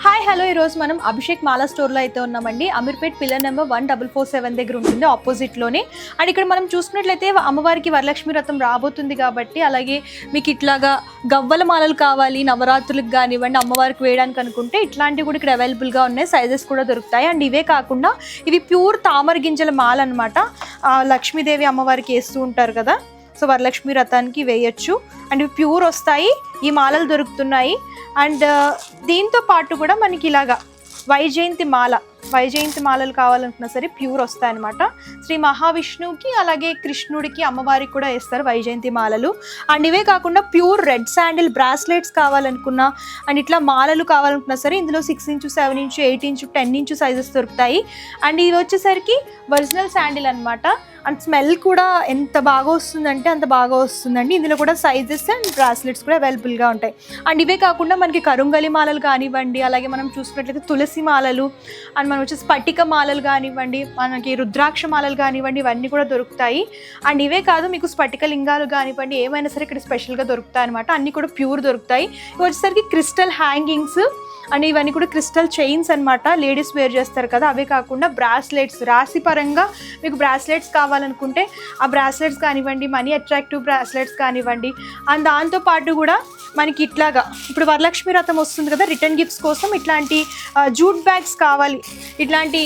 Hi hello ఈరోజు మనం అభిషేక్ మాలా స్టోర్లో అయితే ఉన్నామండి. అమీర్పేట్ పిల్లర్ నెంబర్ 1447 దగ్గర ఉంటుంది, ఆపోజిట్లోనే. అండ్ ఇక్కడ మనం చూసుకున్నట్లయితే అమ్మవారికి వరలక్ష్మి వ్రతం రాబోతుంది కాబట్టి, అలాగే మీకు ఇట్లాగా గవ్వల మాలలు కావాలి నవరాత్రులకు కానివ్వండి, అమ్మవారికి వేయడానికి అనుకుంటే ఇట్లాంటివి కూడా ఇక్కడ అవైలబుల్గా ఉన్నాయి. సైజెస్ కూడా దొరుకుతాయి. అండ్ ఇవే కాకుండా ఇవి ప్యూర్ తామర గింజల మాల అనమాట. లక్ష్మీదేవి అమ్మవారికి వేస్తూ ఉంటారు కదా, సో వరలక్ష్మి వ్రతానికి వేయచ్చు. అండ్ ఇవి ప్యూర్ వస్తాయి, ఈ మాలలు దొరుకుతున్నాయి. అండ్ దీంతో పాటు కూడా మనకి ఇలాగా వైజయంతి మాలలు కావాలనుకున్నా సరే ప్యూర్ వస్తాయన్నమాట. శ్రీ మహావిష్ణువుకి అలాగే కృష్ణుడికి అమ్మవారికి కూడా వేస్తారు వైజయంతి మాలలు. అండ్ ఇవే కాకుండా ప్యూర్ రెడ్ శాండిల్ బ్రాస్లెట్స్ కావాలనుకున్నా అండ్ ఇట్లా మాలలు కావాలనుకున్నా సరే ఇందులో 6 inch 7 inch 8 inch 10 inch sizes దొరుకుతాయి. అండ్ ఇది వచ్చేసరికి ఒరిజినల్ శాండిల్ అనమాట. అండ్ స్మెల్ కూడా ఎంత బాగా వస్తుందంటే అంత బాగా వస్తుందండి. ఇందులో కూడా సైజెస్ అండ్ బ్రాస్లెట్స్ కూడా అవైలబుల్గా ఉంటాయి. అండ్ ఇవే కాకుండా మనకి కరుంగలి మాలలు కానివ్వండి, అలాగే మనం చూసుకున్నట్లయితే తులసి మాలలు అండ్ మనం వచ్చి స్ఫటిక మాలలు కానివ్వండి, మనకి రుద్రాక్ష మాలలు కానివ్వండి, ఇవన్నీ కూడా దొరుకుతాయి. అండ్ ఇవే కాదు, మీకు స్ఫటిక లింగాలు కానివ్వండి ఏమైనా సరే ఇక్కడ స్పెషల్గా దొరుకుతాయి అనమాట. అన్నీ కూడా ప్యూర్ దొరుకుతాయి. ఇవి వచ్చేసరికి క్రిస్టల్ హ్యాంగింగ్స్ అండ్ ఇవన్నీ కూడా క్రిస్టల్ చైన్స్ అనమాట, లేడీస్ వేర్ చేస్తారు కదా. అవే కాకుండా బ్రాస్లెట్స్, రాశి పరంగా మీకు బ్రాస్లెట్స్ కావాలనుకుంటే ఆ బ్రాస్లెట్స్ కానివ్వండి, మనీ అట్రాక్టివ్ బ్రాస్లెట్స్ కానివ్వండి. అండ్ దాంతోపాటు కూడా మనకి ఇట్లాగా ఇప్పుడు వరలక్ష్మి వ్రతం వస్తుంది కదా, రిటర్న్ గిఫ్ట్స్ కోసం ఇట్లాంటి జూట్ బ్యాగ్స్ కావాలి, ఇట్లాంటి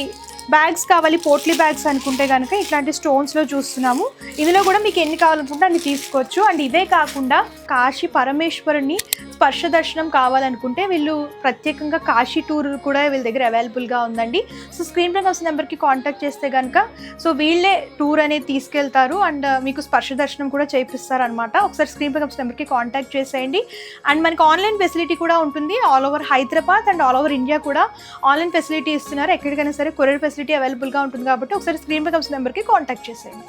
బ్యాగ్స్ కావాలి, పోట్లీ బ్యాగ్స్ అనుకుంటే కనుక ఇట్లాంటి స్టోన్స్లో చూస్తున్నాము. ఇందులో కూడా మీకు ఎన్ని కావాలనుకుంటే అన్ని తీసుకోవచ్చు. అండ్ ఇవే కాకుండా కాశీ పరమేశ్వరుని స్పర్శ దర్శనం కావాలనుకుంటే వీళ్ళు ప్రత్యేకంగా కాశీ టూర్ కూడా వీళ్ళ దగ్గర అవైలబుల్గా ఉందండి. సో స్క్రీన్ పైన వచ్చిన నెంబర్కి కాంటాక్ట్ చేస్తే కనుక సో వీళ్ళే టూర్ అనేది తీసుకెళ్తారు అండ్ మీకు స్పర్శ దర్శనం కూడా చేపిస్తారు అనమాట. ఒకసారి స్క్రీన్ పైన వచ్చిన నెంబర్కి కాంటాక్ట్ చేసేయండి. అండ్ మనకి ఆన్లైన్ ఫెసిలిటీ కూడా ఉంటుంది. All over Hyderabad and all over India కూడా ఆన్లైన్ ఫెసిలిటీ ఇస్తున్నారు. ఎక్కడికైనా సరే కొరియర్ ఫెసిలిటీ అవైలబుల్గా ఉంటుంది కాబట్టి ఒకసారి స్క్రీన్ పైన వచ్చిన నెంబర్కి కాంటాక్ట్ చేసేయండి.